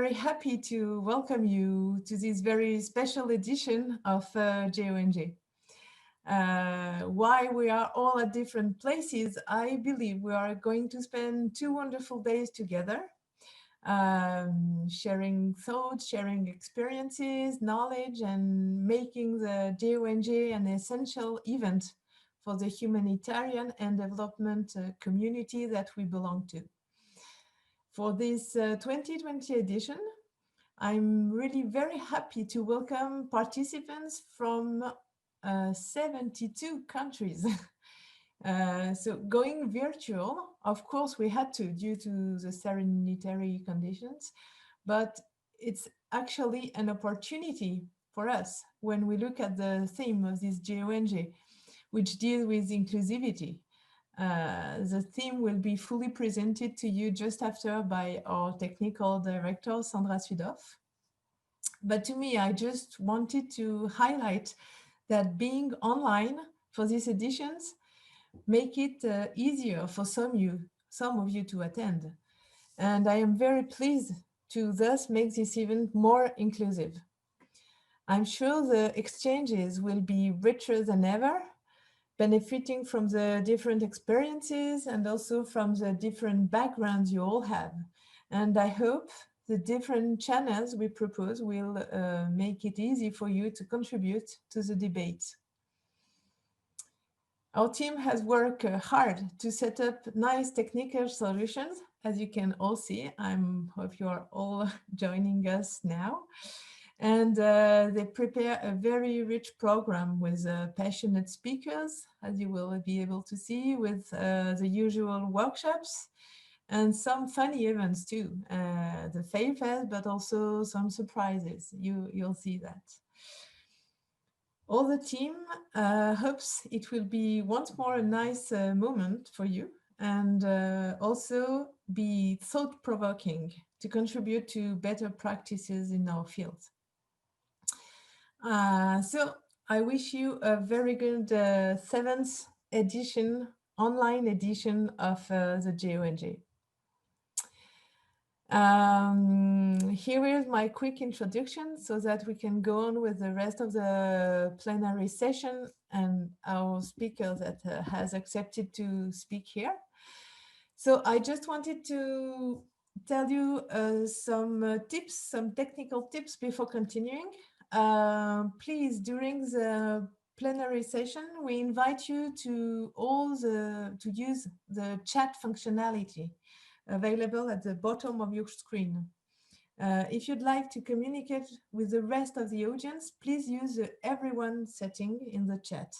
very happy to welcome you to this very special edition of GeONG. While we are all at different places, I believe we are going to spend 2 wonderful days together, sharing thoughts, sharing experiences, knowledge, and making the GeONG an essential event for the humanitarian and development community that we belong to. For this 2020 edition, I'm really very happy to welcome participants from 72 countries. So going virtual, of course, we had to due to the sanitary conditions, but it's actually an opportunity for us when we look at the theme of this GeONG, which deals with inclusivity. The theme will be fully presented to you just after by our technical director, Sandra Sudhoff. But to me, I just wanted to highlight that being online for these editions make it easier for some of you to attend. And I am very pleased to thus make this event more inclusive. I'm sure the exchanges will be richer than ever, benefiting from the different experiences and also from the different backgrounds you all have. And I hope the different channels we propose will make it easy for you to contribute to the debate. Our team has worked hard to set up nice technical solutions. As you can all see, I hope you are all joining us now. And they prepare a very rich program with passionate speakers, as you will be able to see, with the usual workshops and some funny events too. The Fail Fest, but also some surprises. You'll see that. All the team hopes it will be once more a nice moment for you and also be thought-provoking to contribute to better practices in our field. So I wish you a very good 7th edition, online edition of the GeONG. Here is my quick introduction so that we can go on with the rest of the plenary session and our speaker that has accepted to speak here. So I just wanted to tell you some tips, some technical tips before continuing. Please, during the plenary session, we invite you to use the chat functionality available at the bottom of your screen. If you'd like to communicate with the rest of the audience, please use the everyone setting in the chat.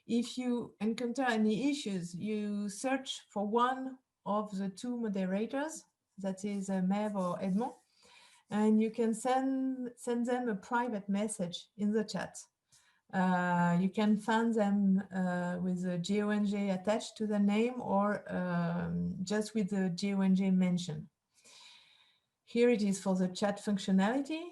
If you encounter any issues, you search for one of the 2 moderators, that is Maître or Edmond, and you can send them a private message in the chat. You can find them with the GeONG attached to the name or just with the GeONG mention. Here it is for the chat functionality.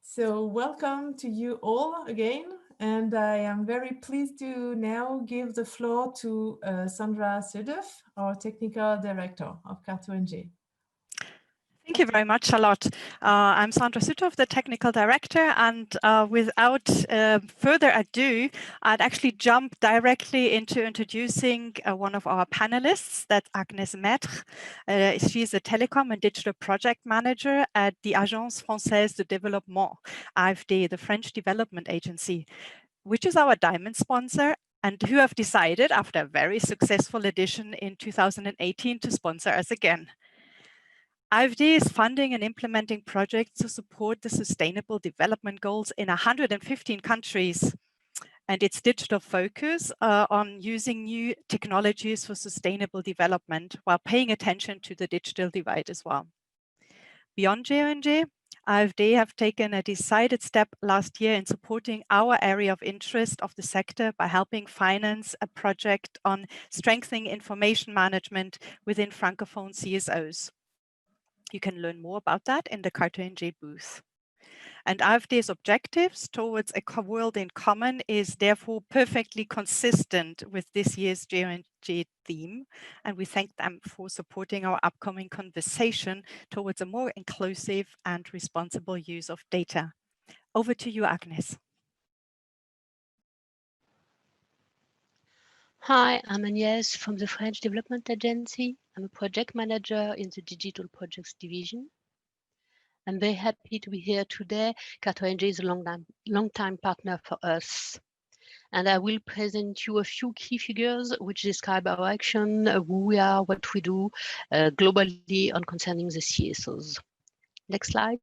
So welcome to you all again. And I am very pleased to now give the floor to Sandra Sudhoff, our technical director of CartONG. Thank you very much, Charlotte. I'm Sandra Sudhoff, the technical director, and without further ado, I'd actually jump directly into introducing one of our panelists, that's Agnès Maître. She's a telecom and digital project manager at the Agence Française de Développement, AFD, the French development agency, which is our diamond sponsor, and who have decided, after a very successful edition in 2018, to sponsor us again. AFD is funding and implementing projects to support the Sustainable Development Goals in 115 countries, and its digital focus on using new technologies for sustainable development while paying attention to the digital divide as well. Beyond GeONG, AFD have taken a decided step last year in supporting our area of interest of the sector by helping finance a project on strengthening information management within Francophone CSOs. You can learn more about that in the CartONG booth. And AfD's objectives towards a world in common is therefore perfectly consistent with this year's GeOnG theme. And we thank them for supporting our upcoming conversation towards a more inclusive and responsible use of data. Over to you, Agnès. Hi, I'm Agnès from the French Development Agency. I'm a project manager in the Digital Projects Division. I'm very happy to be here today. CartONG is a long-time partner for us. And I will present you a few key figures which describe our action, who we are, what we do globally on concerning the CSOs. Next slide,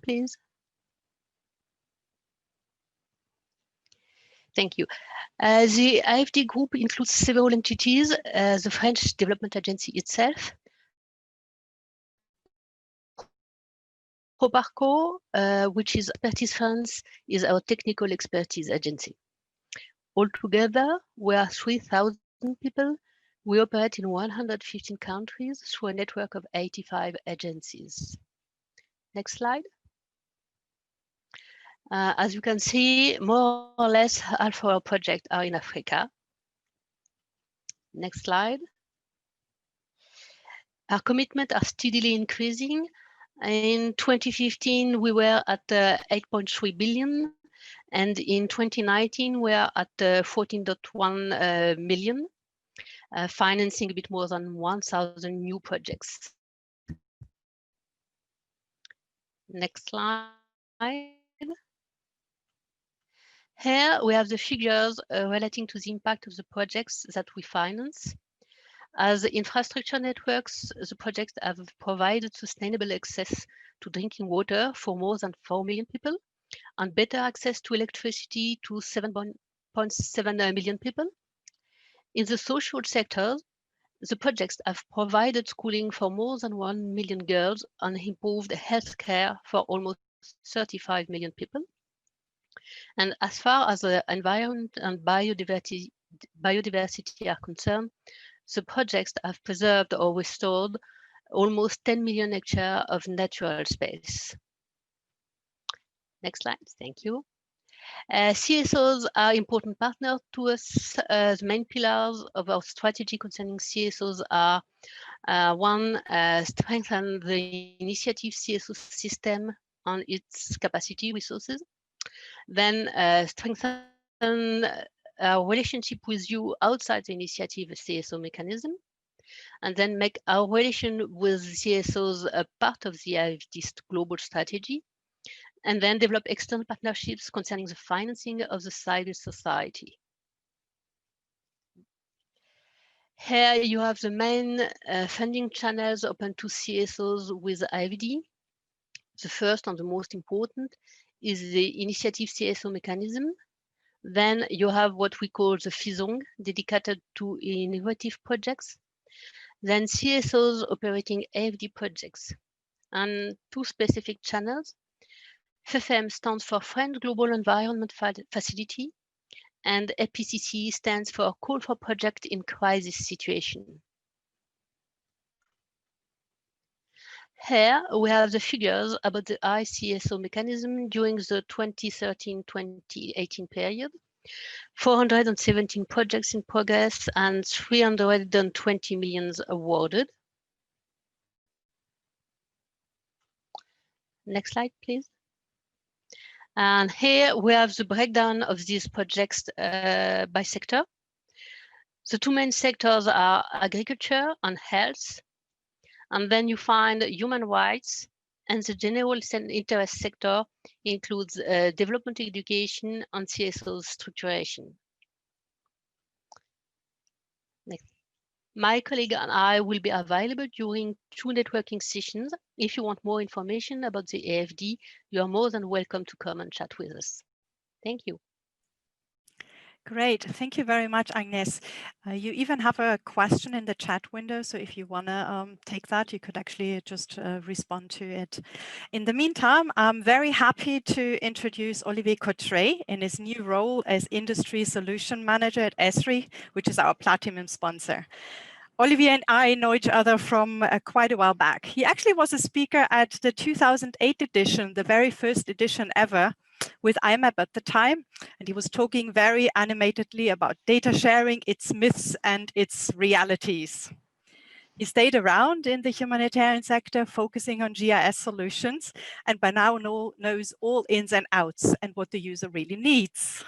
please. Thank you. The AfD group includes several entities, the French Development Agency itself, Proparco, which is Expertise France, is our technical expertise agency. Altogether, we are 3,000 people. We operate in 115 countries through a network of 85 agencies. Next slide. As you can see, more or less half of our projects are in Africa. Next slide. Our commitments are steadily increasing. In 2015, we were at 8.3 billion. And in 2019, we are at 14.1 million, financing a bit more than 1,000 new projects. Next slide. Here we have the figures relating to the impact of the projects that we finance. As infrastructure networks, the projects have provided sustainable access to drinking water for more than 4 million people and better access to electricity to 7.7 million people. In the social sector, the projects have provided schooling for more than 1 million girls and improved healthcare for almost 35 million people. And as far as the environment and biodiversity are concerned, the projects have preserved or restored almost 10 million hectares of natural space. Next slide, thank you. CSOs are important partners to us. The main pillars of our strategy concerning CSOs are one, strengthen the initiative CSO system and its capacity resources. Then strengthen our relationship with you outside the initiative CSO mechanism. And then make our relation with CSOs a part of the AfD global strategy. And then develop external partnerships concerning the financing of the civil society. Here you have the main funding channels open to CSOs with AfD. The first and the most important is the initiative CSO mechanism. Then you have what we call the GeOnG, dedicated to innovative projects. Then CSOs operating AfD projects. And two specific channels. FFM stands for French Global Environment Facility, and EPCC stands for Call for Project in Crisis Situation. Here we have the figures about the ICSO mechanism during the 2013-2018 period. 417 projects in progress and 320 million awarded. Next slide, please. And here we have the breakdown of these projects by sector. The two main sectors are agriculture and health. And then you find human rights, and the general interest sector includes development education and CSO structuration. Next. My colleague and I will be available during 2 networking sessions. If you want more information about the AfD, you are more than welcome to come and chat with us. Thank you. Great. Thank you very much, Agnès. You even have a question in the chat window, so if you want to take that, you could actually just respond to it. In the meantime, I'm very happy to introduce Olivier Cottray in his new role as Industry Solution Manager at Esri, which is our Platinum sponsor. Olivier and I know each other from quite a while back. He actually was a speaker at the 2008 edition, the very first edition ever, with IMAP at the time, and he was talking very animatedly about data sharing, its myths and its realities. He stayed around in the humanitarian sector, focusing on GIS solutions, and by now knows all ins and outs and what the user really needs.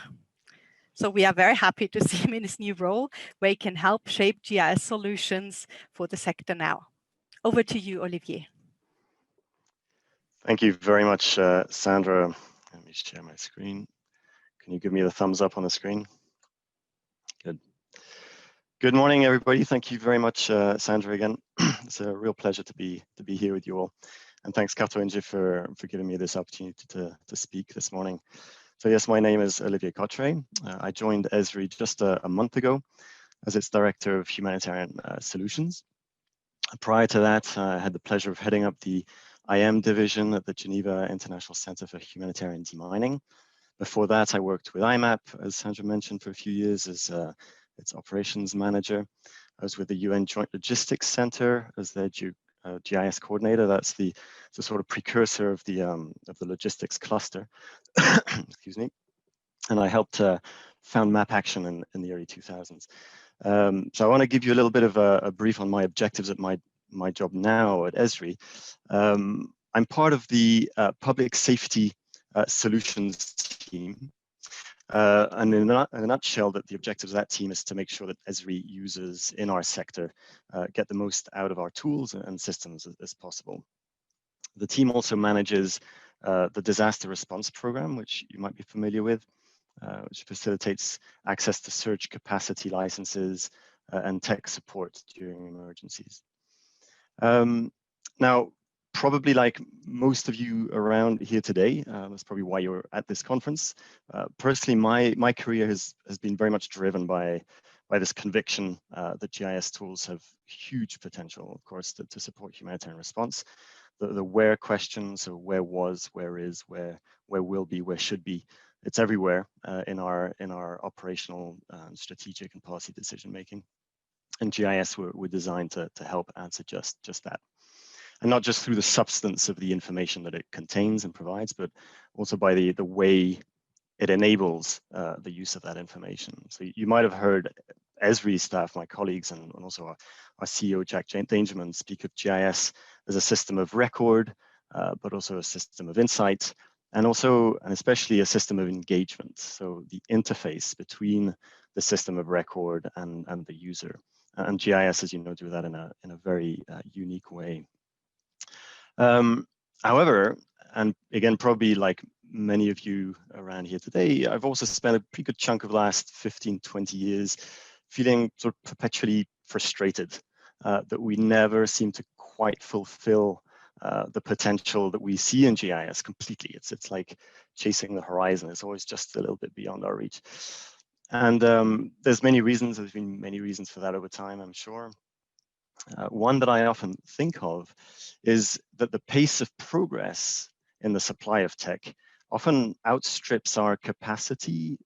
So we are very happy to see him in his new role, where he can help shape GIS solutions for the sector now. Over to you, Olivier. Thank you very much, Sandra. Let me share my screen. Can you give me the thumbs up on the screen? Good. Good morning, everybody. Thank you very much, Sandra, again. It's a real pleasure to be here with you all. And thanks, CartONG, for giving me this opportunity to speak this morning. So yes, my name is Olivier Cottray. I joined Esri just a month ago as its Director of Humanitarian Solutions. Prior to that, I had the pleasure of heading up the IM division at the Geneva International Center for Humanitarian Demining. Before that, I worked with IMAP, as Sandra mentioned, for a few years as its operations manager. I was with the UN Joint Logistics Center as their GIS coordinator. That's the sort of precursor of the logistics cluster. Excuse me. And I helped found Map Action in the early 2000s. So I want to give you a little bit of a brief on my objectives at my job now at Esri. I'm part of the public safety solutions team. And in a nutshell, that the objectives of that team is to make sure that Esri users in our sector get the most out of our tools and systems as possible. The team also manages the disaster response program, which you might be familiar with, which facilitates access to surge capacity licenses and tech support during emergencies. Now, probably like most of you around here today, that's probably why you're at this conference. Personally, my career has been very much driven by this conviction that GIS tools have huge potential, of course, to support humanitarian response. The where questions, so where was, where is, where will be, where should be, it's everywhere in our operational, strategic and policy decision making. And GIS were designed to help answer just that. And not just through the substance of the information that it contains and provides, but also by the way it enables the use of that information. So you might have heard Esri staff, my colleagues, and also our CEO, Jack Dangerman, speak of GIS as a system of record, but also a system of insight, and also, and especially, a system of engagement. So the interface between the system of record and the user. And GIS, as you know, do that in a very unique way. However, and again, probably like many of you around here today, I've also spent a pretty good chunk of the last 15, 20 years feeling sort of perpetually frustrated that we never seem to quite fulfill the potential that we see in GIS completely. It's like chasing the horizon. It's always just a little bit beyond our reach. And there's been many reasons for that over time, I'm sure. One that I often think of is that the pace of progress in the supply of tech often outstrips our capacity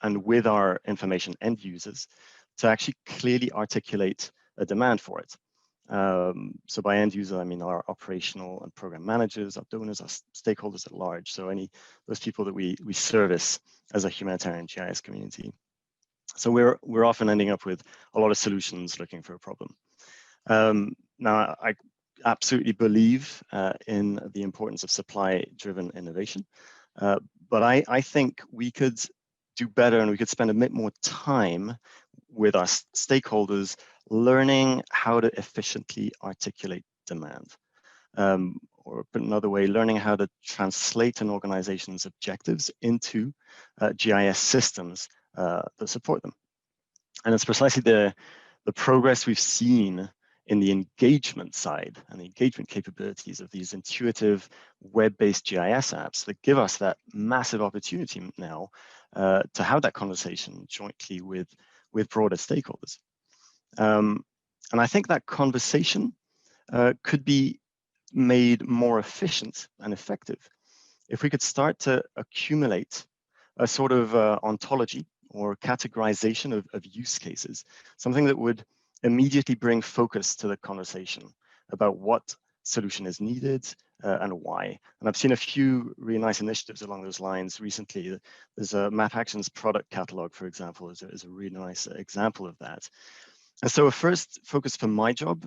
and with our information end users to actually clearly articulate a demand for it. So by end user, I mean our operational and program managers, our donors, our stakeholders at large. So those people that we service as a humanitarian GIS community. So we're often ending up with a lot of solutions looking for a problem. Now, I absolutely believe in the importance of supply-driven innovation, but I think we could do better and we could spend a bit more time with our stakeholders learning how to efficiently articulate demand. Or put another way, learning how to translate an organization's objectives into GIS systems that support them. And it's precisely the progress we've seen in the engagement side and the engagement capabilities of these intuitive web-based GIS apps that give us that massive opportunity now to have that conversation jointly with broader stakeholders. And I think that conversation could be made more efficient and effective if we could start to accumulate a sort of ontology or categorization of use cases, something that would immediately bring focus to the conversation about what solution is needed and why. And I've seen a few really nice initiatives along those lines recently. There's a Map Actions product catalog, for example, is a really nice example of that. And so a first focus for my job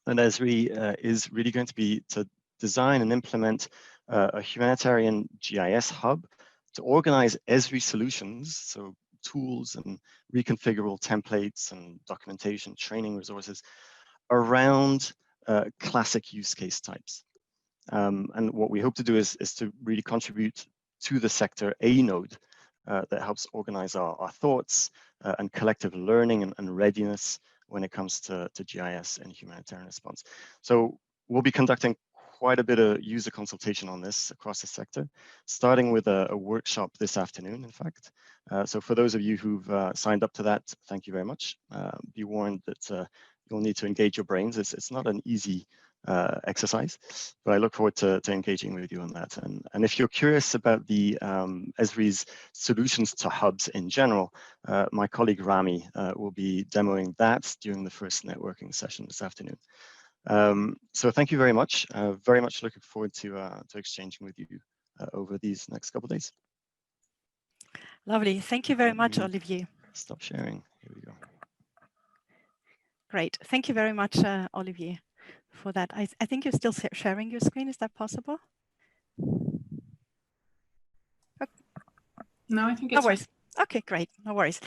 at Esri is really going to be to design and implement a humanitarian GIS hub to organize Esri solutions, so tools and reconfigurable templates and documentation, training resources around classic use case types. And what we hope to do is to really contribute to the sector a node that helps organize our thoughts and collective learning and readiness when it comes to GIS and humanitarian response. So we'll be conducting quite a bit of user consultation on this across the sector, starting with a workshop this afternoon, in fact. So for those of you who've signed up to that, thank you very much. Be warned that you'll need to engage your brains. It's not an easy exercise, but I look forward to engaging with you on that. And if you're curious about the Esri's solutions to hubs in general, my colleague Rami will be demoing that during the first networking session this afternoon. So thank you very much. Very much looking forward to exchanging with you over these next couple of days. Lovely. Thank you very much, Olivier. Stop sharing. Here we go. Great. Thank you very much, Olivier, for that. I think you're still sharing your screen. Is that possible? Okay. No, I think it's no worries. Okay, great. No worries.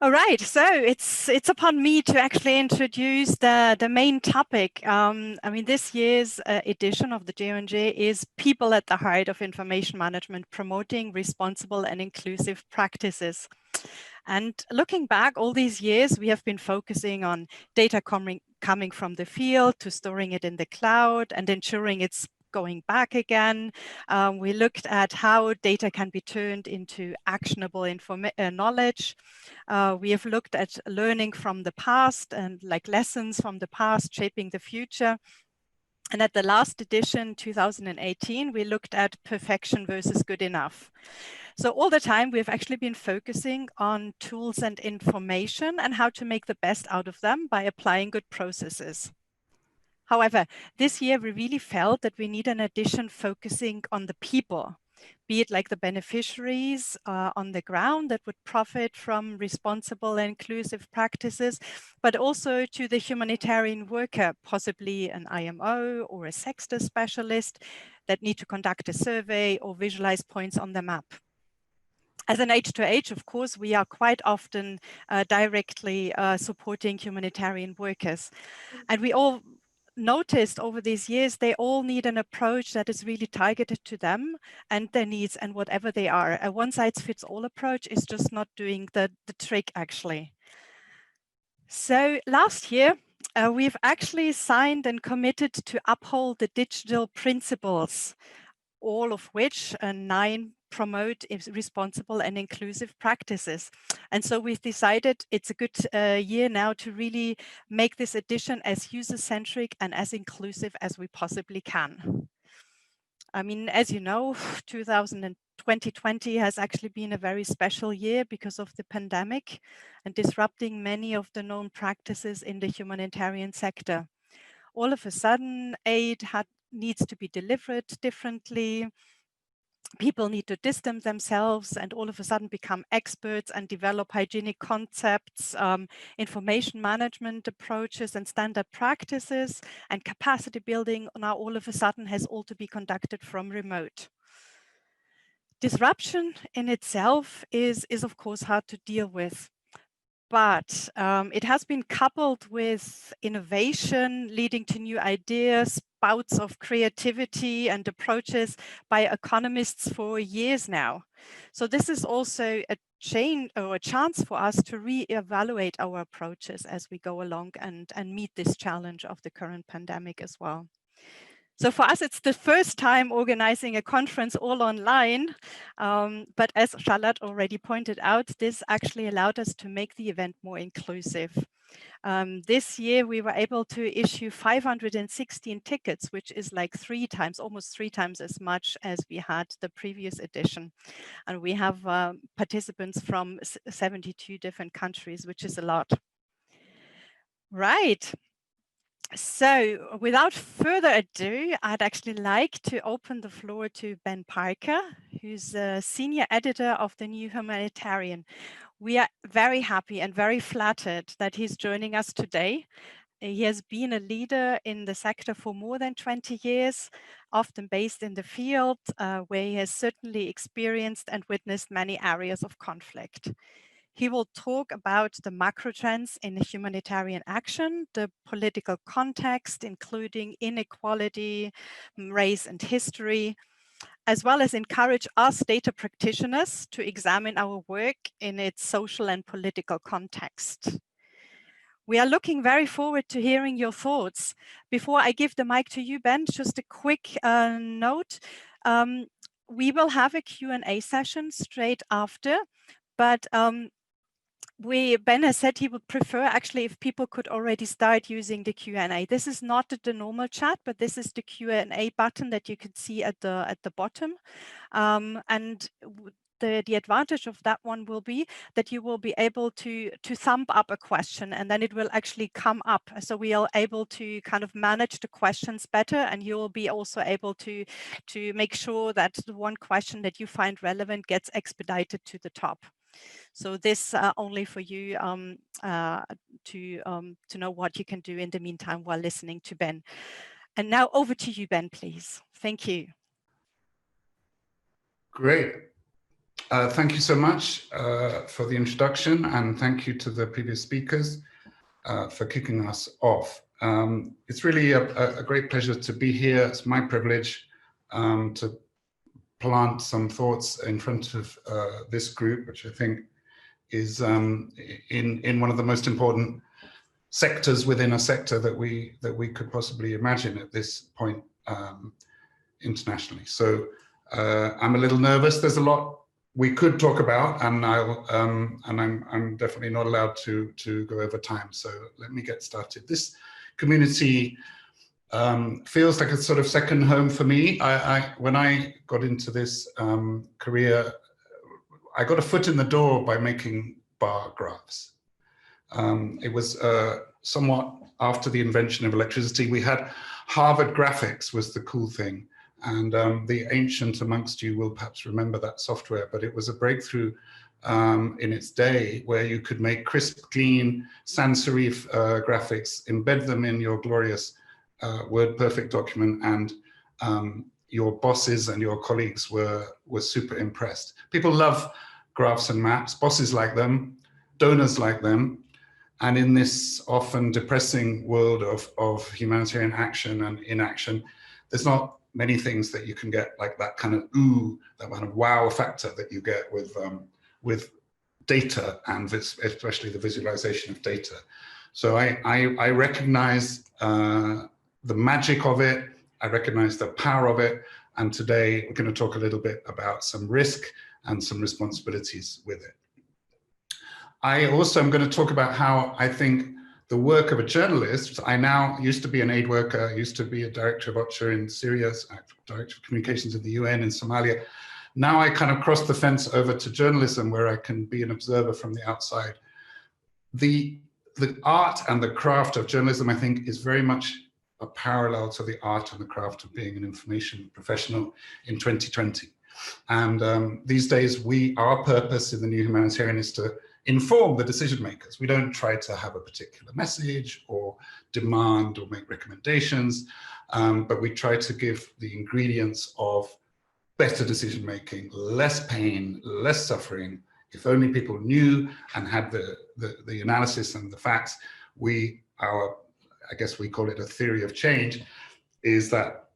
All right, so it's upon me to actually introduce the main topic. I mean, this year's edition of the GeOnG is People at the Heart of Information Management, Promoting Responsible and Inclusive Practices. And looking back all these years, we have been focusing on data coming from the field to storing it in the cloud and ensuring it's going back again. We looked at how data can be turned into actionable knowledge. We have looked at learning from the past and like lessons from the past shaping the future. And at the last edition, 2018, we looked at perfection versus good enough. So all the time, we've actually been focusing on tools and information and how to make the best out of them by applying good processes. However, this year we really felt that we need an addition focusing on the people, be it like the beneficiaries on the ground that would profit from responsible and inclusive practices, but also to the humanitarian worker, possibly an IMO or a sector specialist that need to conduct a survey or visualize points on the map. As an H2H, of course, we are quite often directly supporting humanitarian workers. And we all noticed over these years, they all need an approach that is really targeted to them and their needs and whatever they are. A one-size-fits-all approach is just not doing the trick, actually. So last year, we've actually signed and committed to uphold the digital principles, all of which 9 promote responsible and inclusive practices. And so we've decided it's a good year now to really make this edition as user-centric and as inclusive as we possibly can. I mean, as you know, 2020 has actually been a very special year because of the pandemic and disrupting many of the known practices in the humanitarian sector. All of a sudden, aid needs to be delivered differently. People need to distance themselves and all of a sudden become experts and develop hygienic concepts, information management approaches and standard practices, and capacity building now all of a sudden has all to be conducted from remote. Disruption in itself is of course hard to deal with. But it has been coupled with innovation, leading to new ideas, bouts of creativity and approaches by economists for years now. So this is also a chance for us to reevaluate our approaches as we go along and meet this challenge of the current pandemic as well. So for us, it's the first time organizing a conference all online, but as Charlotte already pointed out, this actually allowed us to make the event more inclusive. This year, we were able to issue 516 tickets, which is like almost three times as much as we had the previous edition. And we have participants from 72 different countries, which is a lot. Right. So without further ado, I'd actually like to open the floor to Ben Parker, who's a senior editor of the New Humanitarian. We are very happy and very flattered that he's joining us today. He has been a leader in the sector for more than 20 years, often based in the field, where he has certainly experienced and witnessed many areas of conflict. He will talk about the macro trends in humanitarian action, the political context, including inequality, race and history, as well as encourage us data practitioners to examine our work in its social and political context. We are looking very forward to hearing your thoughts. Before I give the mic to you, Ben, just a quick note. We will have a Q&A session straight after, but Ben has said he would prefer actually if people could already start using the Q&A. This is not the normal chat, but this is the Q&A button that you can see at the bottom. And the advantage of that one will be that you will be able to thumb up a question, and then it will actually come up. So we are able to kind of manage the questions better, and you will be also able to make sure that the one question that you find relevant gets expedited to the top. So this only for you to know what you can do in the meantime while listening to Ben. And now over to you, Ben, please. Thank you. Great. Thank you so much for the introduction, and thank you to the previous speakers for kicking us off. It's really a great pleasure to be here. It's my privilege to plant some thoughts in front of this group, which I think is in one of the most important sectors within a sector that we could possibly imagine at this point internationally. So I'm a little nervous. There's a lot we could talk about, and I'm definitely not allowed to go over time. So let me get started. This community feels like a sort of second home for me. When I got into this career, I got a foot in the door by making bar graphs. It was somewhat after the invention of electricity. We had Harvard graphics was the cool thing. And the ancient amongst you will perhaps remember that software, but it was a breakthrough in its day where you could make crisp, clean, sans serif graphics, embed them in your glorious WordPerfect document, and your bosses and your colleagues were super impressed. People love graphs and maps. Bosses like them, donors like them. And in this often depressing world of humanitarian action and inaction, there's not many things that you can get like that kind of ooh, that kind of wow factor that you get with data, and especially the visualization of data. So I recognize the magic of it. I recognize the power of it. And today we're going to talk a little bit about some risk and some responsibilities with it. I also am going to talk about how I think the work of a journalist. I now used to be an aid worker, used to be a director of OCHA in Syria, director of communications in the UN in Somalia. Now I kind of crossed the fence over to journalism, where I can be an observer from the outside. The art and the craft of journalism, I think, is very much a parallel to the art and the craft of being an information professional in 2020. And these days, our purpose in the New Humanitarian is to inform the decision makers. We don't try to have a particular message or demand or make recommendations, but we try to give the ingredients of better decision making, less pain, less suffering. If only people knew and had the analysis and the facts, I guess we call it a theory of change, is that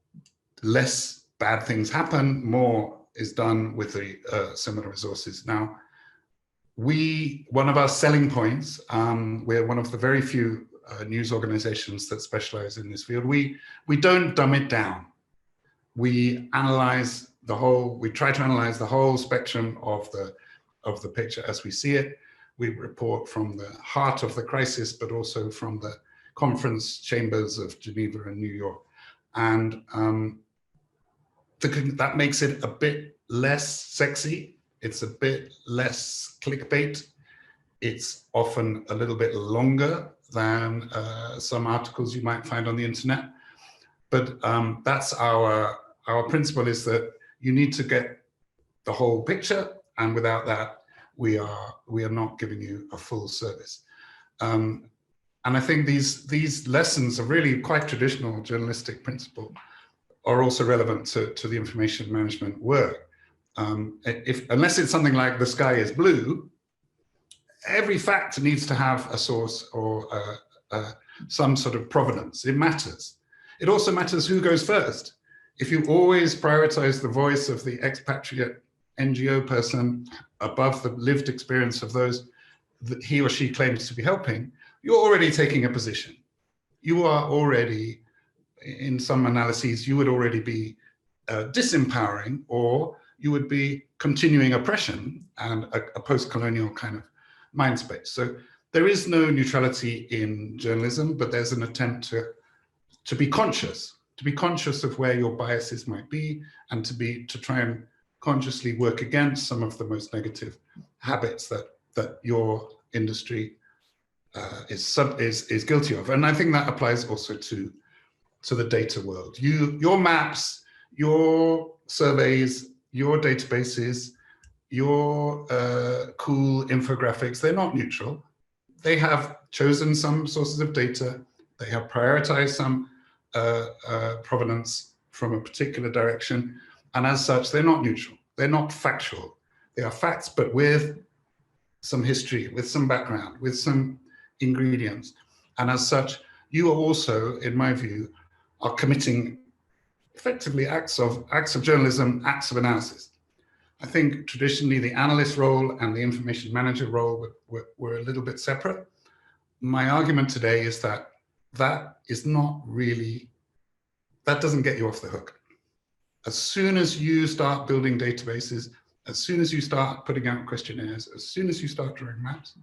less bad things happen, more is done with the similar resources. Now, one of our selling points, we're one of the very few news organizations that specialize in this field. We don't dumb it down. We analyze we try to analyze the whole spectrum of the picture as we see it. We report from the heart of the crisis, but also from the conference chambers of Geneva and New York. And that makes it a bit less sexy. It's a bit less clickbait. It's often a little bit longer than some articles you might find on the internet. But that's our principle, is that you need to get the whole picture, and without that, we are not giving you a full service. And I think these lessons are really quite traditional journalistic principle, are also relevant to the information management work. Unless it's something like the sky is blue, every fact needs to have a source or some sort of provenance. It matters. It also matters who goes first. If you always prioritize the voice of the expatriate NGO person above the lived experience of those that he or she claims to be helping, you're already taking a position. You are already, in some analyses, you would already be disempowering, or you would be continuing oppression and a post-colonial kind of mind space. So there is no neutrality in journalism, but there's an attempt to be conscious of where your biases might be, and to try and consciously work against some of the most negative habits that your industry is guilty of. And I think that applies also to the data world. Your maps, your surveys, your databases, your cool infographics, they're not neutral. They have chosen some sources of data. They have prioritized some provenance from a particular direction. And as such, they're not neutral. They're not factual. They are facts, but with some history, with some background, with some ingredients. And as such, you are also, in my view, are committing effectively acts of journalism, acts of analysis. I think traditionally the analyst role and the information manager role were a little bit separate. My argument today is that is not really, that doesn't get you off the hook. As soon as you start building databases, as soon as you start putting out questionnaires, as soon as you start drawing maps,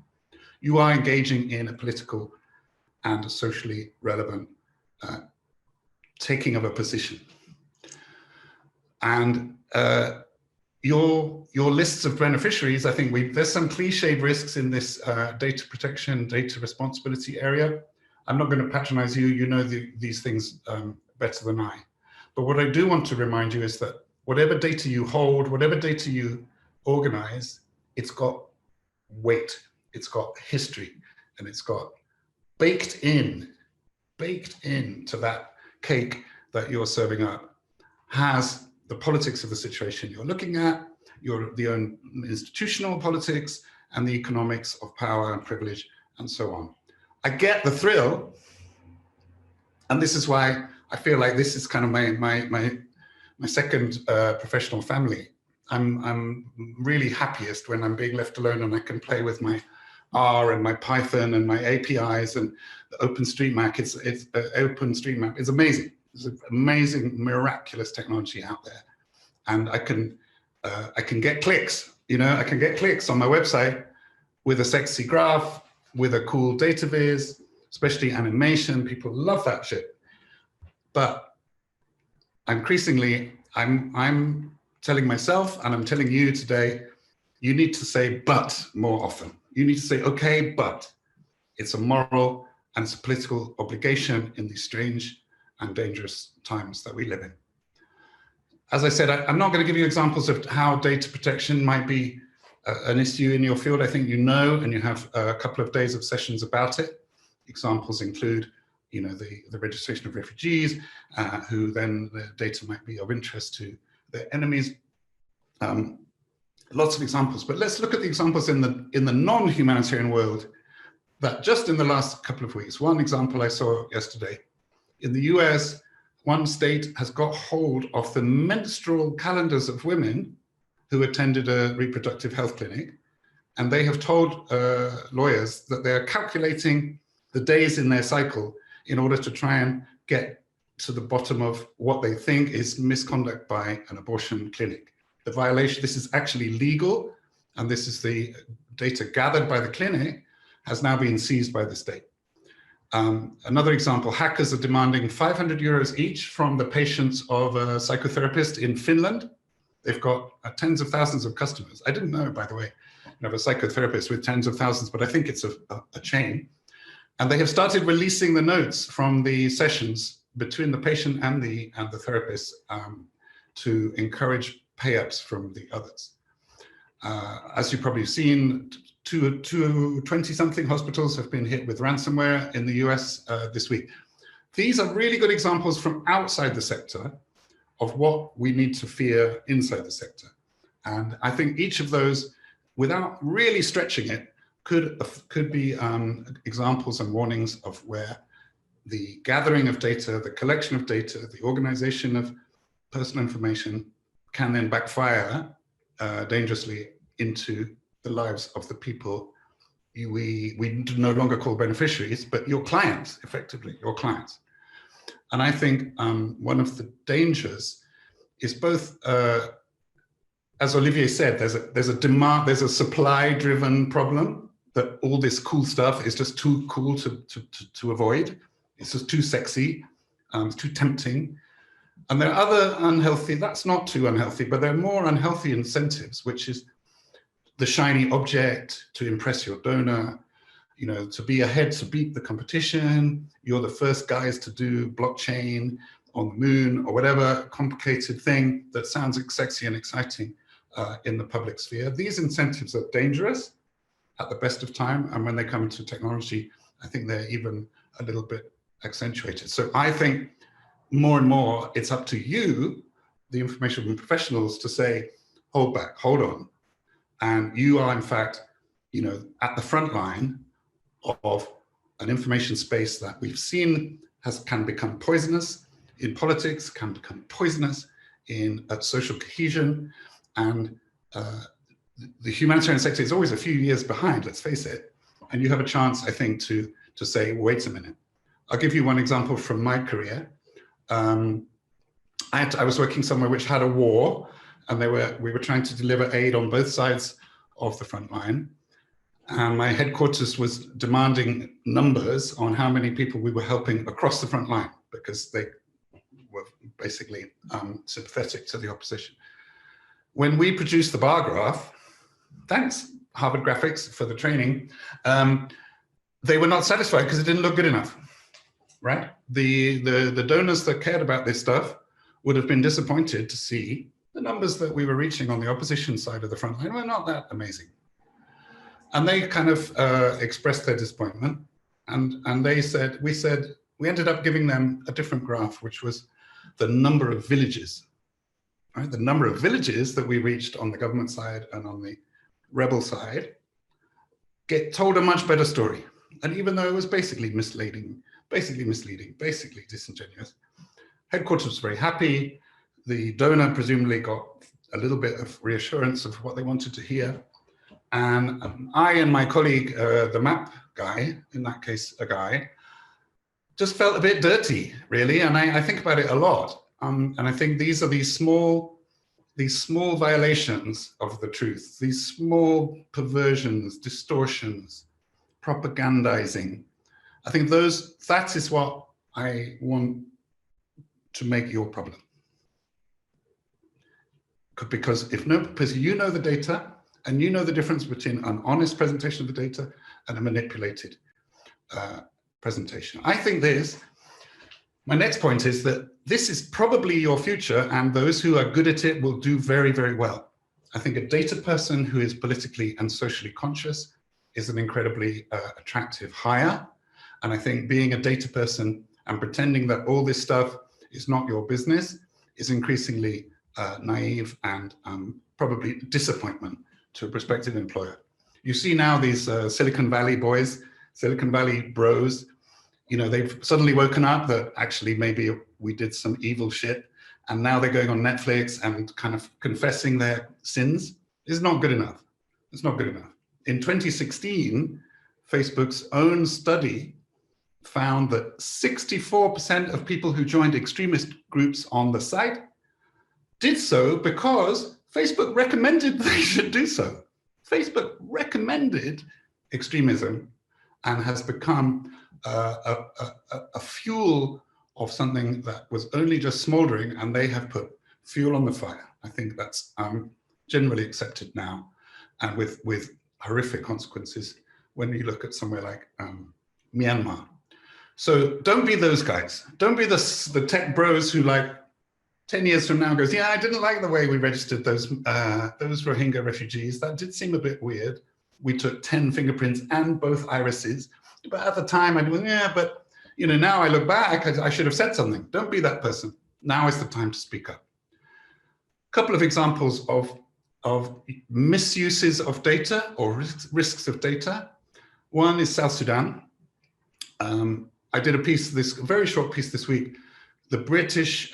you are engaging in a political and a socially relevant taking of a position. And your lists of beneficiaries, I think there's some cliched risks in this data protection, data responsibility area. I'm not going to patronize you, you know these things better than I. But what I do want to remind you is that whatever data you hold, whatever data you organize, it's got weight, it's got history, and it's got baked in to that cake that you're serving up, has the politics of the situation you're looking at, the own institutional politics, and the economics of power and privilege, and so on. I get the thrill, and this is why I feel like this is kind of my second professional family. I'm really happiest when I'm being left alone and I can play with my R and my Python and my APIs and the OpenStreetMap. OpenStreetMap is amazing. It's an amazing, miraculous technology out there, and I can get clicks. You know, I can get clicks on my website with a sexy graph, with a cool data viz, especially animation. People love that shit. But increasingly, I'm telling myself, and I'm telling you today, you need to say but more often. You need to say, okay, but it's a moral and it's a political obligation in these strange and dangerous times that we live in. As I said, I'm not going to give you examples of how data protection might be an issue in your field. I think you know, and you have a couple of days of sessions about it. Examples include, you know, the registration of refugees, who then the data might be of interest to their enemies. Lots of examples, but let's look at the examples in the non-humanitarian world that just in the last couple of weeks. One example I saw yesterday. In the US, one state has got hold of the menstrual calendars of women who attended a reproductive health clinic, and they have told lawyers that they're calculating the days in their cycle in order to try and get to the bottom of what they think is misconduct by an abortion clinic. The violation, this is actually legal, and this is the data gathered by the clinic, has now been seized by the state. Another example, hackers are demanding 500 euros each from the patients of a psychotherapist in Finland. They've got tens of thousands of customers. I didn't know, by the way, you have a psychotherapist with tens of thousands, but I think it's a chain. And they have started releasing the notes from the sessions between the patient and the therapist to encourage pay-ups from the others. As you've probably seen, 20-something hospitals have been hit with ransomware in the US this week. These are really good examples from outside the sector of what we need to fear inside the sector. And I think each of those, without really stretching it, could be examples and warnings of where the gathering of data, the collection of data, the organization of personal information can then backfire dangerously into the lives of the people we no longer call beneficiaries, but your clients, effectively, your clients. And I think one of the dangers is both, as Olivier said, there's a supply-driven problem, that all this cool stuff is just too cool to avoid. It's just too sexy, it's too tempting. And there are other unhealthy, that's not too unhealthy, but there are more unhealthy incentives, which is the shiny object to impress your donor, you know, to be ahead, to beat the competition. You're the first guys to do blockchain on the moon or whatever complicated thing that sounds sexy and exciting in the public sphere. These incentives are dangerous at the best of time. And when they come into technology, I think they're even a little bit accentuated. So I think more and more, it's up to you, the information professionals, to say, hold back, hold on. And you are, in fact, you know, at the front line of an information space that we've seen can become poisonous in politics, can become poisonous in social cohesion. And the humanitarian sector is always a few years behind, let's face it. And you have a chance, I think, to say, wait a minute. I'll give you one example from my career. I was working somewhere which had a war, and we were trying to deliver aid on both sides of the front line. And my headquarters was demanding numbers on how many people we were helping across the front line, because they were basically sympathetic to the opposition. When we produced the bar graph, thanks Harvard Graphics for the training, they were not satisfied because it didn't look good enough, right? The donors that cared about this stuff would have been disappointed to see the numbers that we were reaching on the opposition side of the front line were not that amazing. And they kind of expressed their disappointment. And we ended up giving them a different graph, which was the number of villages, right? The number of villages that we reached on the government side and on the rebel side told a much better story. And even though it was basically misleading, basically disingenuous, headquarters was very happy. The donor presumably got a little bit of reassurance of what they wanted to hear. And I and my colleague, the map guy, in that case, a guy, just felt a bit dirty, really. And I think about it a lot. And I think these are these small violations of the truth, these small perversions, distortions, propagandizing. I think that is what I want to make your problem. Because you know the data, and you know the difference between an honest presentation of the data and a manipulated presentation. I think my next point is that this is probably your future, and those who are good at it will do very, very well. I think a data person who is politically and socially conscious is an incredibly attractive hire. And I think being a data person and pretending that all this stuff is not your business is increasingly naive and probably disappointment to a prospective employer. You see now these Silicon Valley boys, Silicon Valley bros, you know, they've suddenly woken up that actually maybe we did some evil shit, and now they're going on Netflix and kind of confessing their sins. It's not good enough. It's not good enough. In 2016, Facebook's own study found that 64% of people who joined extremist groups on the site did so because Facebook recommended they should do so. Facebook recommended extremism and has become a fuel of something that was only just smoldering, and they have put fuel on the fire. I think that's generally accepted now, and with horrific consequences when you look at somewhere like Myanmar. So don't be those guys. Don't be the tech bros who like 10 years from now goes, yeah, I didn't like the way we registered those Rohingya refugees. That did seem a bit weird. We took 10 fingerprints and both irises. But at the time I went, yeah, but you know, now I look back, I should have said something. Don't be that person. Now is the time to speak up. A couple of examples of misuses of data or risks of data. One is South Sudan. I did a piece, a very short piece this week. The British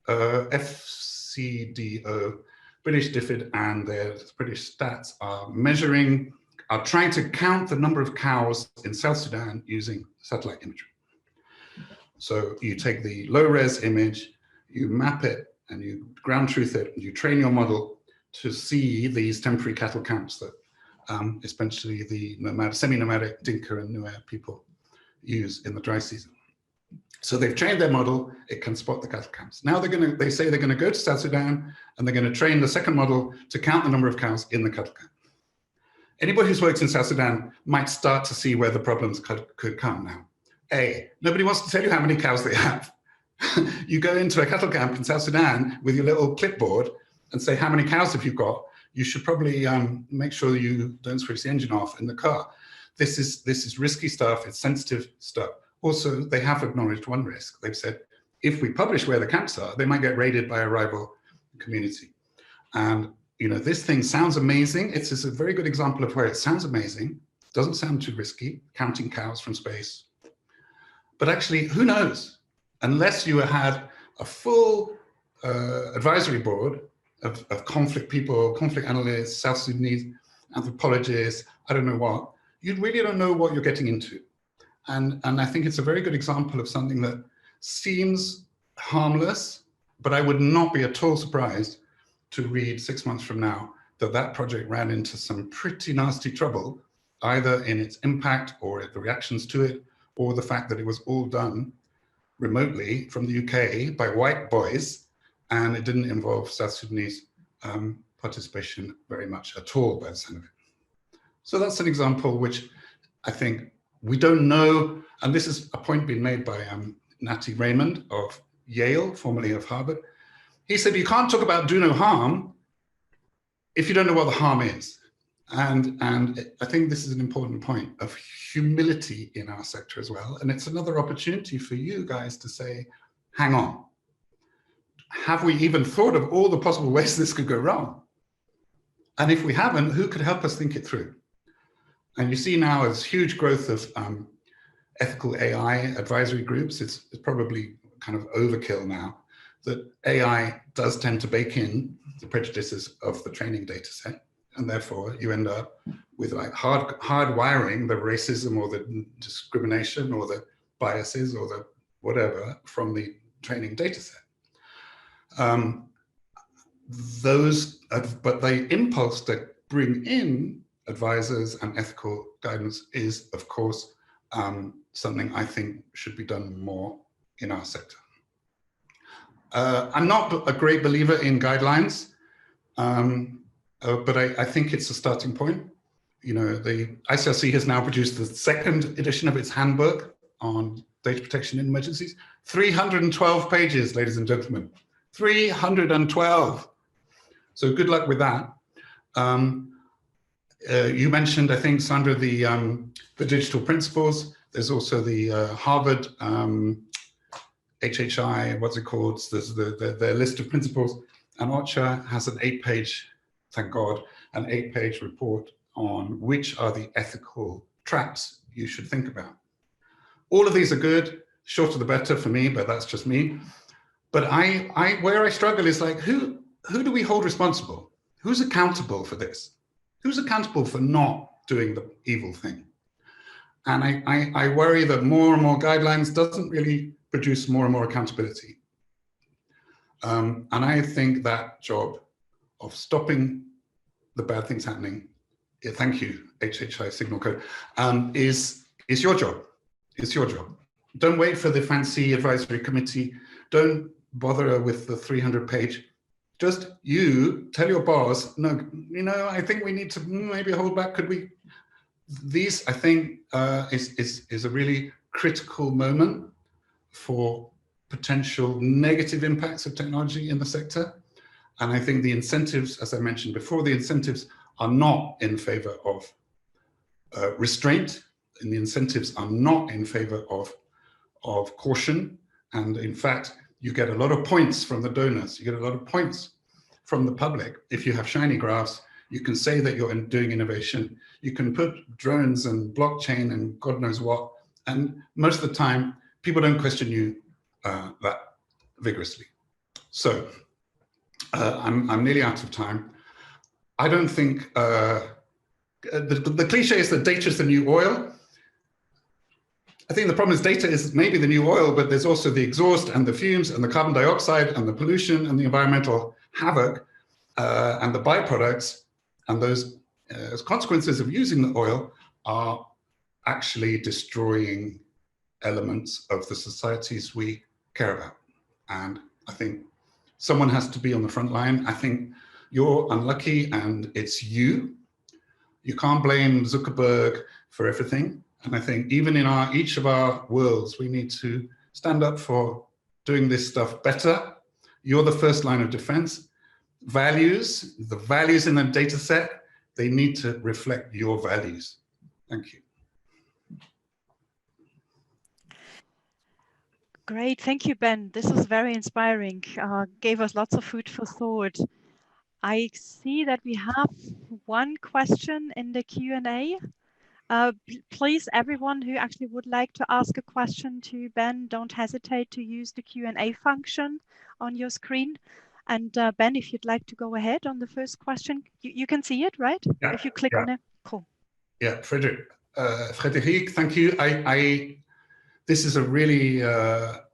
FCDO, British DFID, and their British stats are trying to count the number of cows in South Sudan using satellite imagery. So you take the low-res image, you map it, and you ground truth it, and you train your model to see these temporary cattle camps that especially the semi-nomadic Dinka and Nuer people use in the dry season. So they've trained their model, it can spot the cattle camps. Now they say they're going to go to South Sudan and they're going to train the second model to count the number of cows in the cattle camp. Anybody who's worked in South Sudan might start to see where the problems could come now. A, nobody wants to tell you how many cows they have. You go into a cattle camp in South Sudan with your little clipboard and say, how many cows have you got? You should probably make sure you don't switch the engine off in the car. This is risky stuff, it's sensitive stuff. Also, they have acknowledged one risk. They've said, if we publish where the camps are, they might get raided by a rival community. And you know, this thing sounds amazing. It's a very good example of where it sounds amazing, doesn't sound too risky, counting cows from space. But actually, who knows? Unless you had a full advisory board of conflict people, conflict analysts, South Sudanese anthropologists, I don't know what, you really don't know what you're getting into. And I think it's a very good example of something that seems harmless, but I would not be at all surprised to read 6 months from now that that project ran into some pretty nasty trouble, either in its impact or the reactions to it, or the fact that it was all done remotely from the UK by white boys, and it didn't involve South Sudanese participation very much at all by the sound of it. So that's an example which I think we don't know, and this is a point being made by Natty Raymond of Yale, formerly of Harvard. He said, you can't talk about do no harm if you don't know what the harm is. And I think this is an important point of humility in our sector as well. And it's another opportunity for you guys to say, hang on, have we even thought of all the possible ways this could go wrong? And if we haven't, who could help us think it through? And you see now as huge growth of ethical AI advisory groups, it's probably kind of overkill now, that AI does tend to bake in the prejudices of the training data set. And therefore you end up with like hard wiring the racism or the discrimination or the biases or the whatever from the training data set. But the impulse to bring in advisors and ethical guidance is, of course, something I think should be done more in our sector. I'm not a great believer in guidelines, but I think it's a starting point. You know, the ICRC has now produced the second edition of its handbook on data protection in emergencies. 312 pages, ladies and gentlemen, 312. So good luck with that. You mentioned, I think, Sandra, the digital principles. There's also the Harvard HHI, what's it called? There's their list of principles. And OCHA has an 8-page, thank God, an 8-page report on which are the ethical traps you should think about. All of these are good, shorter the better for me, but that's just me. But where I struggle is like, who do we hold responsible? Who's accountable for this? Who's accountable for not doing the evil thing? And I worry that more and more guidelines doesn't really produce more and more accountability. And I think that job of stopping the bad things happening, thank you, HHI Signal Code, is your job. It's your job. Don't wait for the fancy advisory committee. Don't bother with the 300-page. Just you tell your boss, no, you know, I think we need to maybe hold back. Could we these, I think, is a really critical moment for potential negative impacts of technology in the sector. And I think the incentives, as I mentioned before, the incentives are not in favor of restraint, and the incentives are not in favor of caution. And in fact, you get a lot of points from the donors, you get a lot of points from the public. If you have shiny graphs, you can say that you're doing innovation. You can put drones and blockchain and God knows what. And most of the time, people don't question you that vigorously. So I'm nearly out of time. I don't think, the cliche is that data is the new oil. I think the problem is data is maybe the new oil, but there's also the exhaust and the fumes and the carbon dioxide and the pollution and the environmental havoc and the byproducts, and those as consequences of using the oil are actually destroying elements of the societies we care about. And I think someone has to be on the front line. I think you're unlucky and it's you. You can't blame Zuckerberg for everything. And I think even in each of our worlds, we need to stand up for doing this stuff better. You're the first line of defense. Values, the values in the data set, they need to reflect your values. Thank you. Great, thank you, Ben. This was very inspiring. Gave us lots of food for thought. I see that we have one question in the Q&A. Please, everyone who actually would like to ask a question to Ben, don't hesitate to use the Q&A function on your screen. And Ben, if you'd like to go ahead on the first question, you can see it, right? Yeah, if you click on it, cool. Yeah, Frederick, thank you. This is a really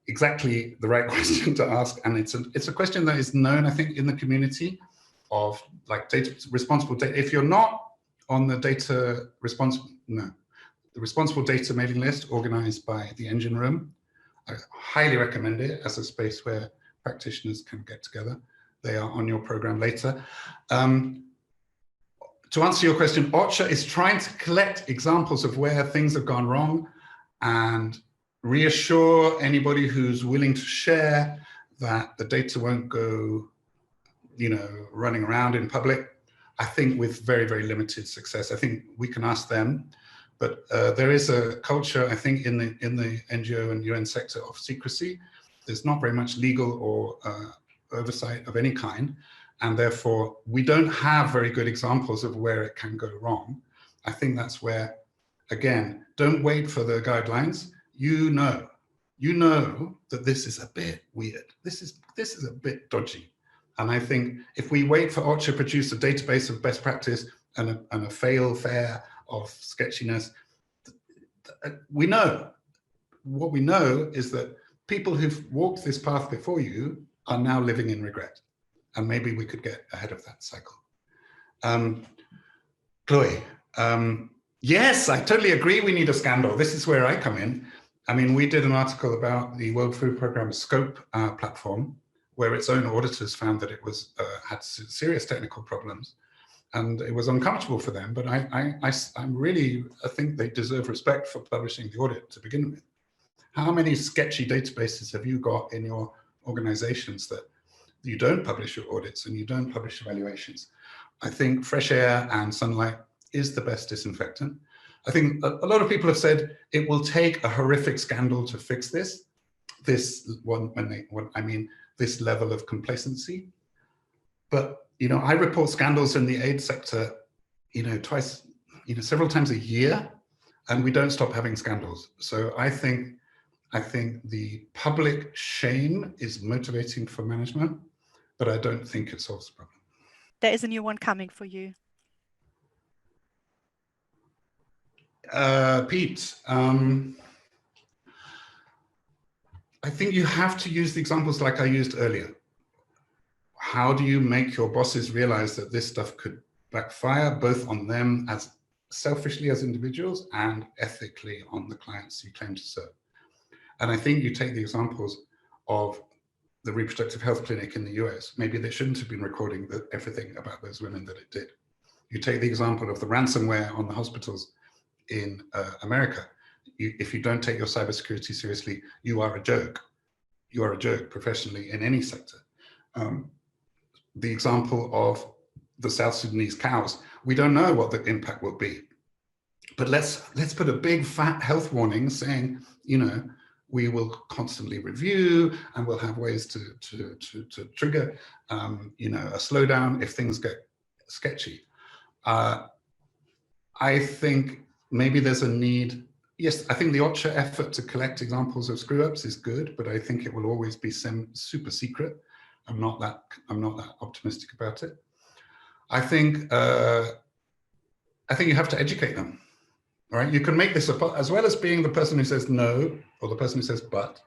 exactly the right question to ask, and it's a question that is known, I think, in the community of like responsible data. If you're not on the the responsible data mailing list organized by the Engine Room, I highly recommend it as a space where practitioners can get together. They are on your program later. To answer your question, OCHA is trying to collect examples of where things have gone wrong and reassure anybody who's willing to share that the data won't go, running around in public. I think with very, very limited success. I think we can ask them, but there is a culture, I think, in the NGO and UN sector of secrecy. There's not very much legal or oversight of any kind, and therefore we don't have very good examples of where it can go wrong. I think that's where, again, don't wait for the guidelines. You know that this is a bit weird. This is a bit dodgy. And I think if we wait for OCHA to produce a database of best practice and a fail-fare of sketchiness, we know. What we know is that people who've walked this path before you are now living in regret. And maybe we could get ahead of that cycle. Chloe, yes, I totally agree we need a scandal. This is where I come in. I mean, we did an article about the World Food Programme's Scope platform, where its own auditors found that it was had serious technical problems, and it was uncomfortable for them. But I think they deserve respect for publishing the audit to begin with. How many sketchy databases have you got in your organizations that you don't publish your audits and you don't publish evaluations? I think fresh air and sunlight is the best disinfectant. I think a lot of people have said it will take a horrific scandal to fix this. This level of complacency. But, I report scandals in the aid sector, several times a year, and we don't stop having scandals. So I think the public shame is motivating for management, but I don't think it solves the problem. There is a new one coming for you. Pete, I think you have to use the examples like I used earlier. How do you make your bosses realize that this stuff could backfire both on them as selfishly as individuals and ethically on the clients you claim to serve? And I think you take the examples of the reproductive health clinic in the US. Maybe they shouldn't have been recording everything about those women that it did. You take the example of the ransomware on the hospitals in America. If you don't take your cybersecurity seriously, you are a joke. You are a joke professionally in any sector. The example of the South Sudanese cows, we don't know what the impact will be. But let's put a big fat health warning saying, you know, we will constantly review and we'll have ways to trigger, you know, a slowdown if things get sketchy. I think maybe there's a need. Yes, I think the OCHA effort to collect examples of screw-ups is good, but I think it will always be super secret. I'm not that optimistic about it. I think you have to educate them. All right, you can make this as well as being the person who says no or the person who says but.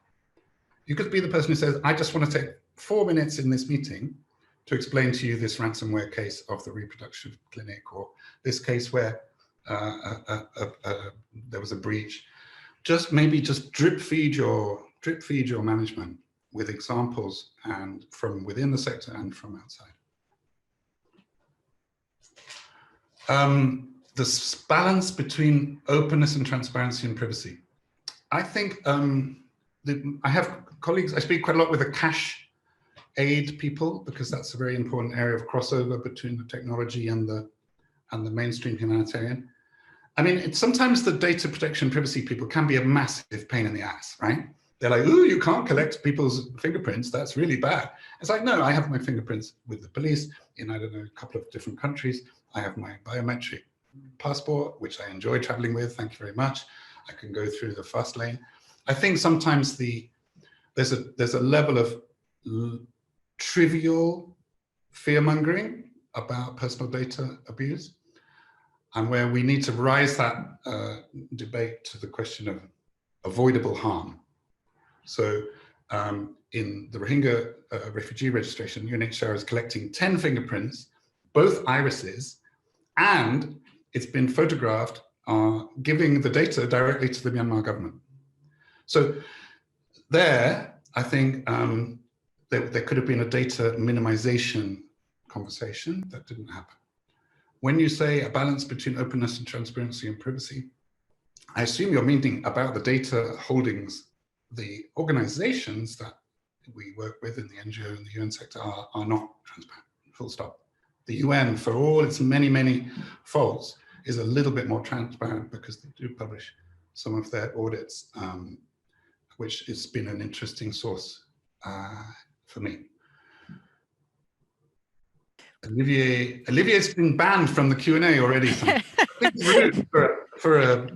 You could be the person who says, I just want to take 4 minutes in this meeting to explain to you this ransomware case of the reproduction clinic, or this case where there was a breach. Maybe just drip feed your management with examples and from within the sector and from outside. This balance between openness and transparency and privacy. I think I have colleagues, I speak quite a lot with the cash aid people, because that's a very important area of crossover between the technology and the mainstream humanitarian. I mean, sometimes the data protection privacy people can be a massive pain in the ass, right? They're like, ooh, you can't collect people's fingerprints. That's really bad. It's like, no, I have my fingerprints with the police in, I don't know, a couple of different countries. I have my biometric passport, which I enjoy traveling with. Thank you very much. I can go through the fast lane. I think sometimes there's a level of trivial fear-mongering about personal data abuse, and where we need to rise that debate to the question of avoidable harm. So in the Rohingya refugee registration, UNHCR is collecting 10 fingerprints, both irises, and it's been photographed, giving the data directly to the Myanmar government. So there, I think there could have been a data minimization conversation that didn't happen. When you say a balance between openness and transparency and privacy, I assume you're meaning about the data holdings. The organizations that we work with in the NGO and the UN sector are not transparent, full stop. The UN, for all its many, many faults, is a little bit more transparent because they do publish some of their audits, which has been an interesting source for me. Olivier's been banned from the Q&A already. I think it's rude for a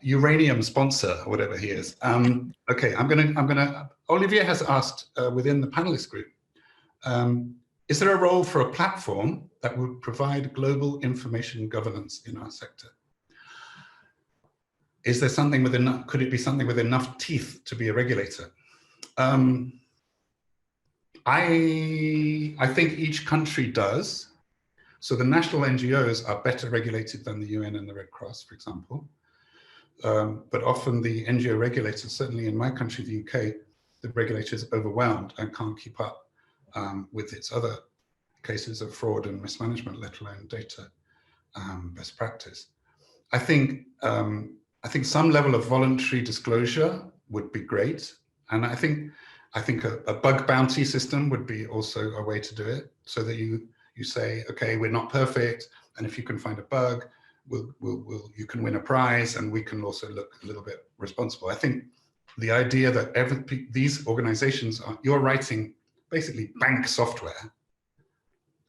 uranium sponsor or whatever he is. Okay, I'm gonna. Olivier has asked within the panelist group, is there a role for a platform that would provide global information governance in our sector? Is there something with enough? Could it be something with enough teeth to be a regulator? I think each country does. So the national NGOs are better regulated than the UN and the Red Cross, for example. But often the NGO regulators, certainly in my country, the UK, the regulator is overwhelmed and can't keep up with its other cases of fraud and mismanagement, let alone data best practice. I think some level of voluntary disclosure would be great, and I think a bug bounty system would be also a way to do it, so that you say, okay, we're not perfect, and if you can find a bug, you can win a prize, and we can also look a little bit responsible. I think the idea that these organizations you're writing basically bank software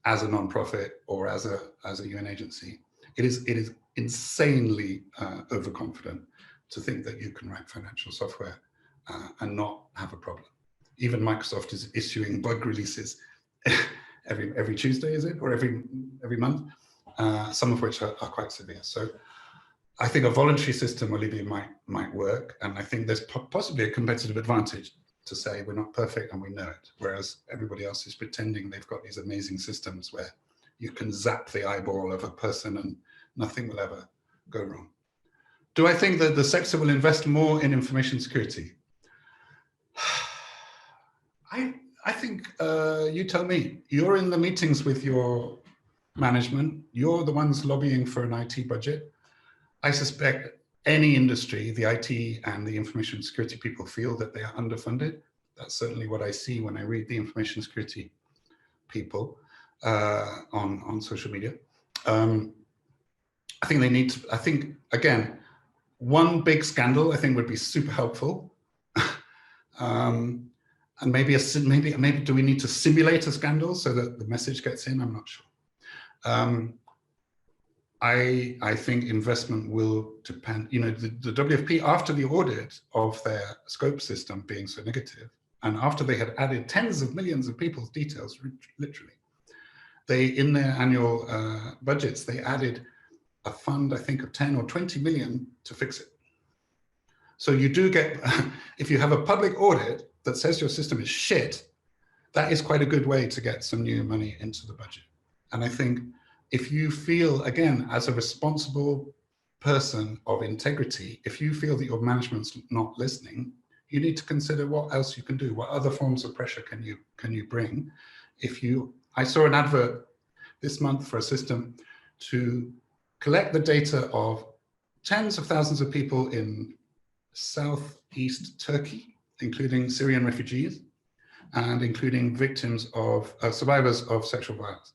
as a non-profit or as a UN agency. It is insanely overconfident to think that you can write financial software and not have a problem. Even Microsoft is issuing bug releases every Tuesday, is it, or every month? Some of which are quite severe. So I think a voluntary system, Olivier, might work, and I think there's possibly a competitive advantage to say we're not perfect and we know it, whereas everybody else is pretending they've got these amazing systems where you can zap the eyeball of a person and nothing will ever go wrong. Do I think that the sector will invest more in information security? I think you tell me. You're in the meetings with your management. You're the ones lobbying for an IT budget. I suspect any industry, the IT and the information security people feel that they are underfunded. That's certainly what I see when I read the information security people on social media. I think they need to, I think, again, one big scandal I think would be super helpful. And maybe do we need to simulate a scandal so that the message gets in? I'm not sure. I think investment will depend, you know, the WFP, after the audit of their scope system being so negative, and after they had added tens of millions of people's details, literally, they, in their annual budgets, they added a fund, I think, of 10 or 20 million to fix it. So you do get, if you have a public audit that says your system is shit, that is quite a good way to get some new money into the budget. And I think if you feel, again, as a responsible person of integrity, if you feel that your management's not listening, you need to consider what else you can do. What other forms of pressure can you bring? I saw an advert this month for a system to collect the data of tens of thousands of people in southeast Turkey, including Syrian refugees and including victims of survivors of sexual violence.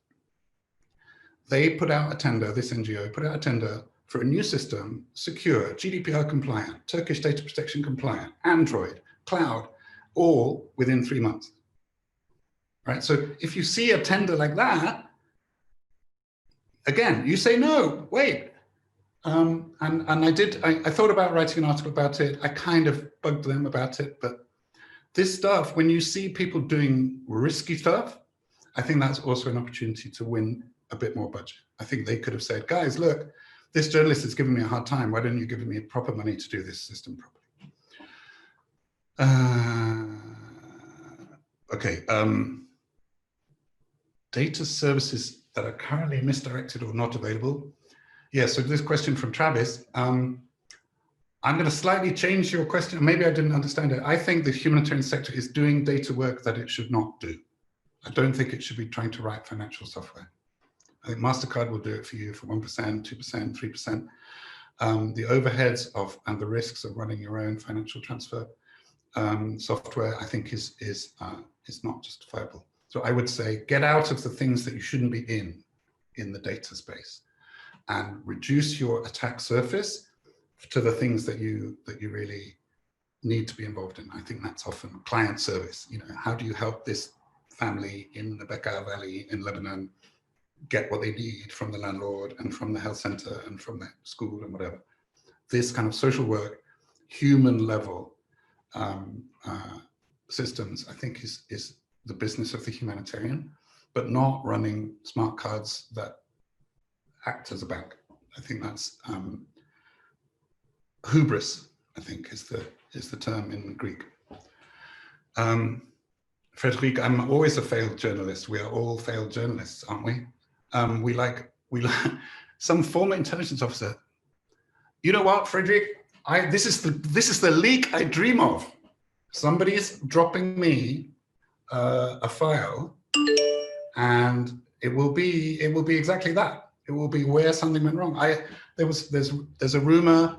They put out a tender, this NGO put out a tender for a new system, secure, GDPR compliant, Turkish data protection compliant, Android, cloud, all within 3 months. Right? So if you see a tender like that, again, you say, no, wait. And I thought about writing an article about it. I kind of bugged them about it, but this stuff, when you see people doing risky stuff, I think that's also an opportunity to win a bit more budget. I think they could have said, guys, look, this journalist is giving me a hard time. Why don't you give me proper money to do this system properly? Okay. Data services that are currently misdirected or not available. Yeah, so this question from Travis, I'm going to slightly change your question. Maybe I didn't understand it. I think the humanitarian sector is doing data work that it should not do. I don't think it should be trying to write financial software. I think MasterCard will do it for you for 1%, 2%, 3%. The overheads and the risks of running your own financial transfer software, I think is not justifiable. So I would say get out of the things that you shouldn't be in the data space, and reduce your attack surface to the things that you really need to be involved in. I think that's often client service. You know, how do you help this family in the Bekaa Valley in Lebanon get what they need from the landlord and from the health center and from the school and whatever? This kind of social work, human level systems, I think is the business of the humanitarian, but not running smart cards that act as a bank. I think that's hubris, I think is the term in Greek. Frederic, I'm always a failed journalist. We are all failed journalists, aren't we? We like some former intelligence officer. You know what, Frederic? This is the leak I dream of. Somebody's dropping me a file, and it will be exactly that. It will be where something went wrong. There's a rumor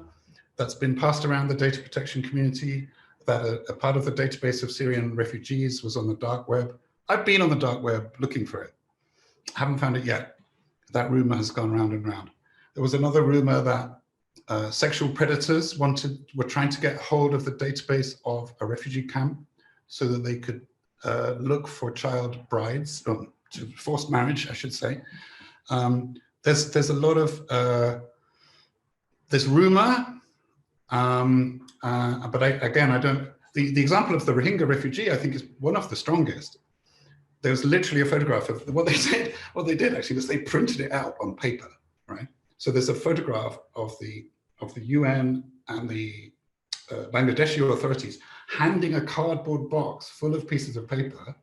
that's been passed around the data protection community that a part of the database of Syrian refugees was on the dark web. I've been on the dark web looking for it. Haven't found it yet. That rumor has gone round and round. There was another rumor that sexual predators were trying to get hold of the database of a refugee camp so that they could look for child brides, to forced marriage, I should say. There's a lot of there's rumor, but I don't. The example of the Rohingya refugee, I think, is one of the strongest. There was literally a photograph of what they did. What they did actually was they printed it out on paper, right? So there's a photograph of the UN and the Bangladeshi authorities handing a cardboard box full of pieces of paper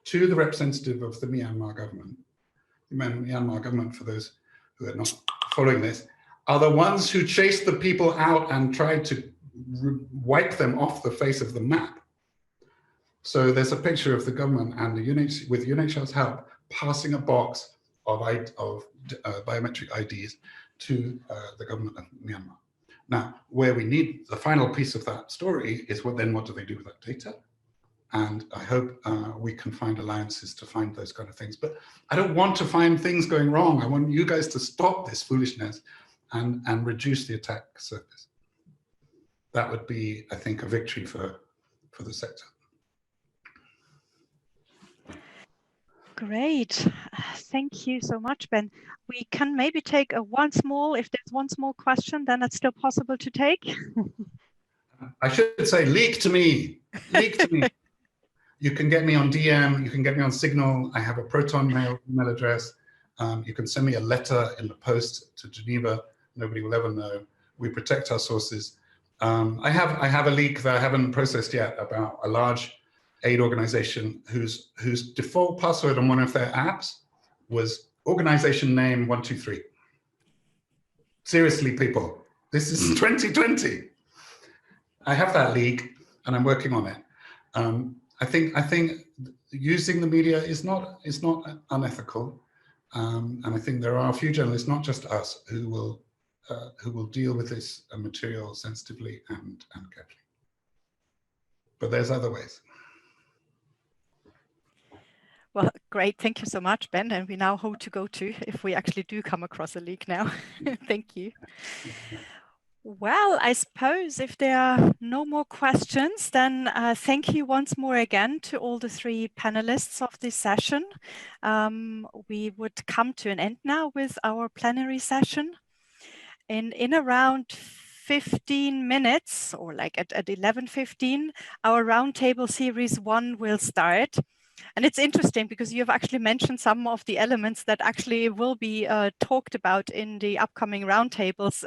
to the representative of the Myanmar government. The Myanmar government, for those who are not following this, are the ones who chased the people out and tried to wipe them off the face of the map. So there's a picture of the government and with UNHCR's help, passing a box of biometric IDs to the government of Myanmar. Now, where we need the final piece of that story is what do they do with that data? And I hope we can find alliances to find those kind of things. But I don't want to find things going wrong. I want you guys to stop this foolishness and reduce the attack surface. That would be, I think, a victory for the sector. Great. Thank you so much, Ben. We can maybe take if there's one small question, then it's still possible to take. I should say, leak to me. Leak to me. You can get me on DM, you can get me on Signal. I have a Proton email address. You can send me a letter in the post to Geneva. Nobody will ever know. We protect our sources. I have a leak that I haven't processed yet about a large aid organization whose default password on one of their apps was organization name 123. Seriously, people, this is 2020. I have that leak and I'm working on it. I think using the media is not unethical, and I think there are a few journalists, not just us, who will deal with this material sensitively and carefully. But there's other ways. Well, great. Thank you so much, Ben. And we now hope to go to if we actually do come across a leak now. Thank you. Well, I suppose if there are no more questions, then thank you once more again to all the three panelists of this session. We would come to an end now with our plenary session. In around 15 minutes, or like at 11:15, our roundtable series 1 will start. And it's interesting because you have actually mentioned some of the elements that actually will be talked about in the upcoming roundtables.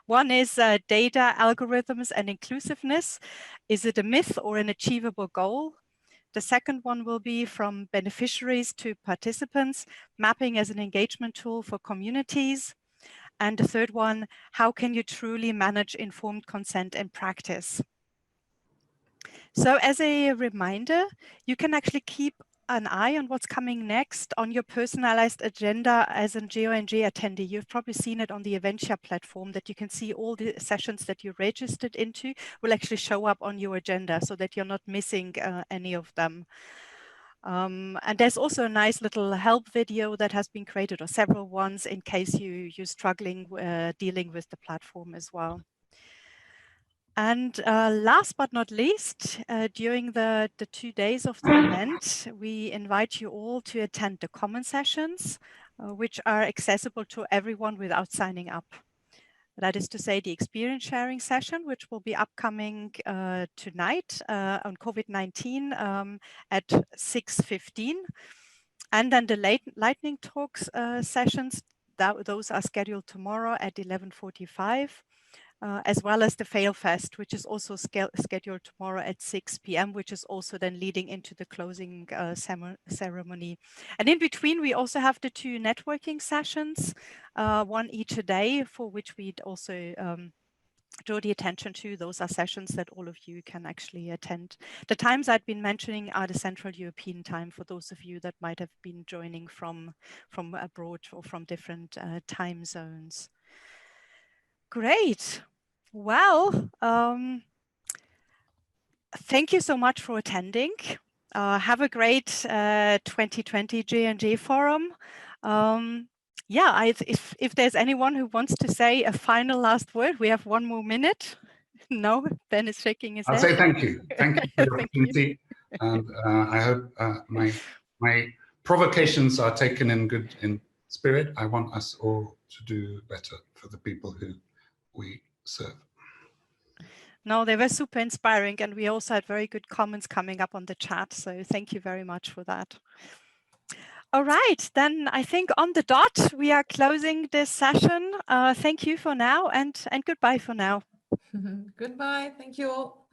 One is data, algorithms, and inclusiveness. Is it a myth or an achievable goal? The second one will be from beneficiaries to participants, mapping as an engagement tool for communities. And the third one, how can you truly manage informed consent in practice? So as a reminder, you can actually keep an eye on what's coming next on your personalized agenda as a GeoNG attendee. You've probably seen it on the Eventia platform that you can see all the sessions that you registered into will actually show up on your agenda so that you're not missing any of them. And there's also a nice little help video that has been created, or several ones, in case you're struggling dealing with the platform as well. And last but not least, during the 2 days of the event, we invite you all to attend the common sessions, which are accessible to everyone without signing up. That is to say, the experience sharing session, which will be upcoming tonight on COVID-19 at 6:15. And then the lightning talks sessions, those are scheduled tomorrow at 11:45. As well as the Failfest, which is also scheduled tomorrow at 6 p.m., which is also then leading into the closing ceremony. And in between, we also have the 2 networking sessions, one each a day, for which we'd also draw the attention to. Those are sessions that all of you can actually attend. The times I'd been mentioning are the Central European time for those of you that might have been joining from abroad or from different time zones. Great. Well, thank you so much for attending. Have a great 2020 GeoNG forum. Yeah, if there's anyone who wants to say a final last word, we have 1 more minute. No, Ben is shaking his head. I'll say thank you. Thank you for the opportunity. And I hope my provocations are taken in spirit. I want us all to do better for the people who we serve. No, they were super inspiring, and we also had very good comments coming up on the chat. So thank you very much for that. All right, then I think on the dot, we are closing this session. Thank you for now, and goodbye for now. Goodbye. Thank you all.